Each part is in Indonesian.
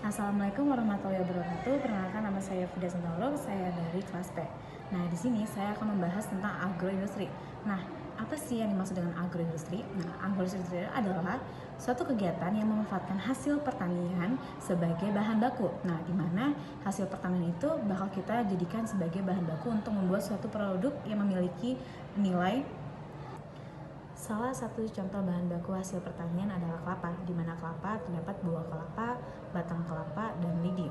Assalamualaikum warahmatullahi wabarakatuh. Perkenalkan, nama saya Fida Santoro, saya dari kelas P. Nah, di sini saya akan membahas tentang agroindustri. Nah, apa sih yang dimaksud dengan agroindustri? Nah, agroindustri adalah suatu kegiatan yang memanfaatkan hasil pertanian sebagai bahan baku. Nah, di mana hasil pertanian itu bakal kita jadikan sebagai bahan baku untuk membuat suatu produk yang memiliki nilai. Salah satu contoh bahan baku hasil pertanian adalah kelapa, di mana kelapa terdapat buah kelapa, batang kelapa, dan lidi.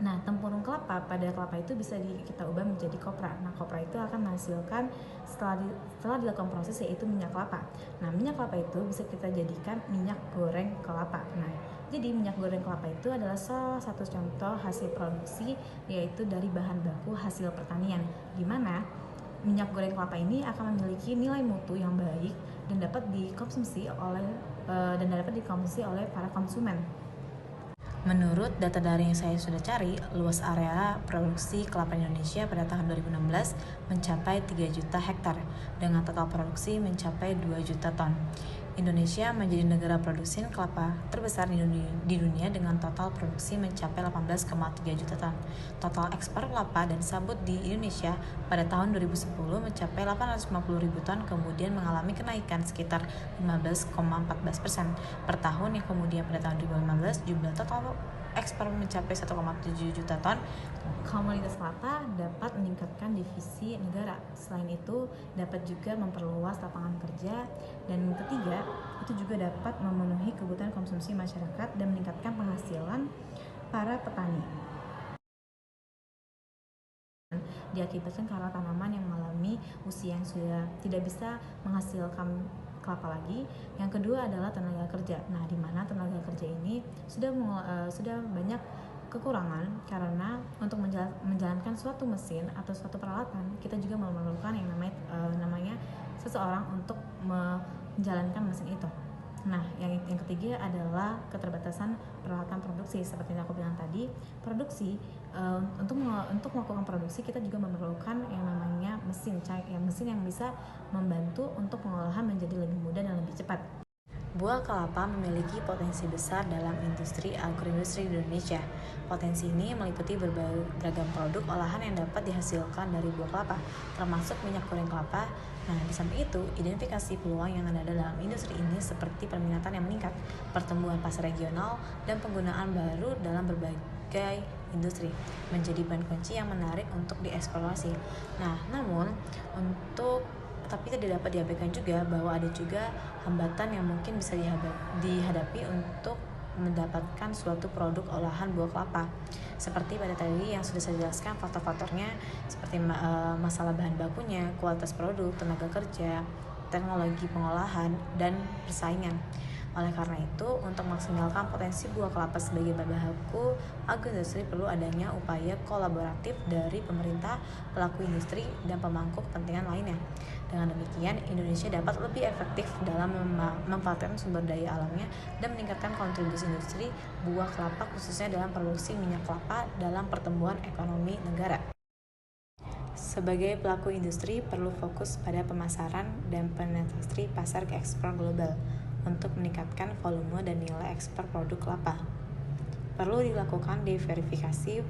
Nah, tempurung kelapa pada kelapa itu bisa kita ubah menjadi kopra. Nah, kopra itu akan menghasilkan setelah dilakukan proses, yaitu minyak kelapa. Nah, minyak kelapa itu bisa kita jadikan minyak goreng kelapa. Nah, jadi minyak goreng kelapa itu adalah salah satu contoh hasil produksi, yaitu dari bahan baku hasil pertanian, di mana minyak goreng kelapa ini akan memiliki nilai mutu yang baik dan dapat dikonsumsi oleh para konsumen. Menurut data dari yang saya sudah cari, luas area produksi kelapa di Indonesia pada tahun 2016 mencapai 3 juta hektar dengan total produksi mencapai 2 juta ton. Indonesia menjadi negara produsen kelapa terbesar di dunia dengan total produksi mencapai 18,3 juta ton. Total ekspor kelapa dan sabut di Indonesia pada tahun 2010 mencapai 850 ribu ton, kemudian mengalami kenaikan sekitar 15,14% per tahun, yang kemudian pada tahun 2015 jumlah total ekspor mencapai 1,7 juta ton. Komoditas kelapa dapat meningkatkan divisi negara. Selain itu, dapat juga memperluas lapangan kerja, dan ketiga, itu juga dapat memenuhi kebutuhan konsumsi masyarakat dan meningkatkan penghasilan para petani. Diakibatkan karena tanaman yang mengalami usia yang sudah tidak bisa menghasilkan kelapa lagi. Yang kedua adalah tenaga kerja. Nah, di mana tenaga kerja ini sudah banyak kekurangan, karena untuk menjalankan suatu mesin atau suatu peralatan, kita juga memerlukan yang namanya seseorang untuk menjalankan mesin itu. Nah, yang ketiga adalah keterbatasan peralatan produksi. Seperti yang aku bilang tadi, produksi untuk melakukan produksi kita juga memerlukan yang namanya mesin yang bisa membantu untuk pengolahan menjadi lebih mudah dan lebih cepat. Buah kelapa memiliki potensi besar dalam industri agroindustri di Indonesia. Potensi ini meliputi beragam produk olahan yang dapat dihasilkan dari buah kelapa, termasuk minyak goreng kelapa. Nah, di samping itu, identifikasi peluang yang ada dalam industri ini seperti permintaan yang meningkat, pertumbuhan pasar regional, dan penggunaan baru dalam berbagai industri menjadi bahan kunci yang menarik untuk dieksplorasi. Nah, namun tapi tidak dapat diabaikan juga bahwa ada juga hambatan yang mungkin bisa dihadapi untuk mendapatkan suatu produk olahan buah kelapa. Seperti pada tadi yang sudah saya jelaskan faktor-faktornya, seperti masalah bahan bakunya, kualitas produk, tenaga kerja, teknologi pengolahan, dan persaingan. Oleh karena itu, untuk maksimalkan potensi buah kelapa sebagai bahan baku agroindustri, perlu adanya upaya kolaboratif dari pemerintah, pelaku industri, dan pemangku kepentingan lainnya. Dengan demikian, Indonesia dapat lebih efektif dalam memanfaatkan sumber daya alamnya dan meningkatkan kontribusi industri buah kelapa, khususnya dalam produksi minyak kelapa dalam pertumbuhan ekonomi negara. Sebagai pelaku industri, perlu fokus pada pemasaran dan penetrasi pasar ke ekspor global untuk meningkatkan volume dan nilai ekspor produk kelapa. Perlu dilakukan diverifikasi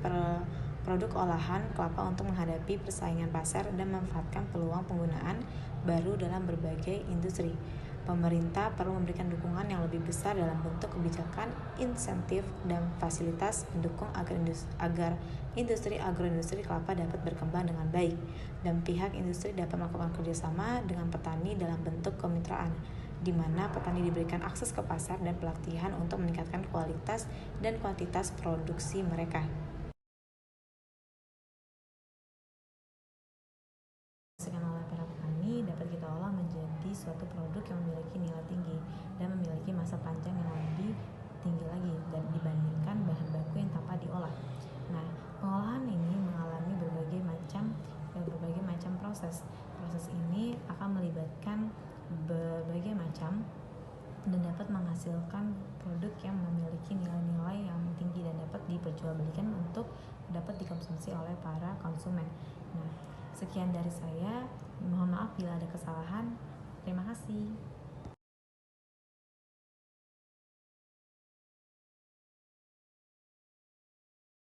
produk olahan kelapa untuk menghadapi persaingan pasar dan memanfaatkan peluang penggunaan baru dalam berbagai industri. Pemerintah perlu memberikan dukungan yang lebih besar dalam bentuk kebijakan, insentif, dan fasilitas mendukung agar industri agroindustri kelapa dapat berkembang dengan baik, dan pihak industri dapat melakukan kerjasama dengan petani dalam bentuk kemitraan, di mana petani diberikan akses ke pasar dan pelatihan untuk meningkatkan kualitas dan kuantitas produksi mereka. Oleh para petani dapat kita olah menjadi suatu produk yang memiliki nilai tinggi dan memiliki masa panjang yang lebih tinggi lagi dan dibandingkan bahan baku yang tanpa diolah. Nah, pengolahan ini mengalami berbagai macam proses. Proses ini akan melibatkan berbagai macam dan dapat menghasilkan produk yang memiliki nilai-nilai yang tinggi dan dapat diperjualbelikan untuk dapat dikonsumsi oleh para konsumen. Nah, sekian dari saya. Mohon maaf bila ada kesalahan. Terima kasih.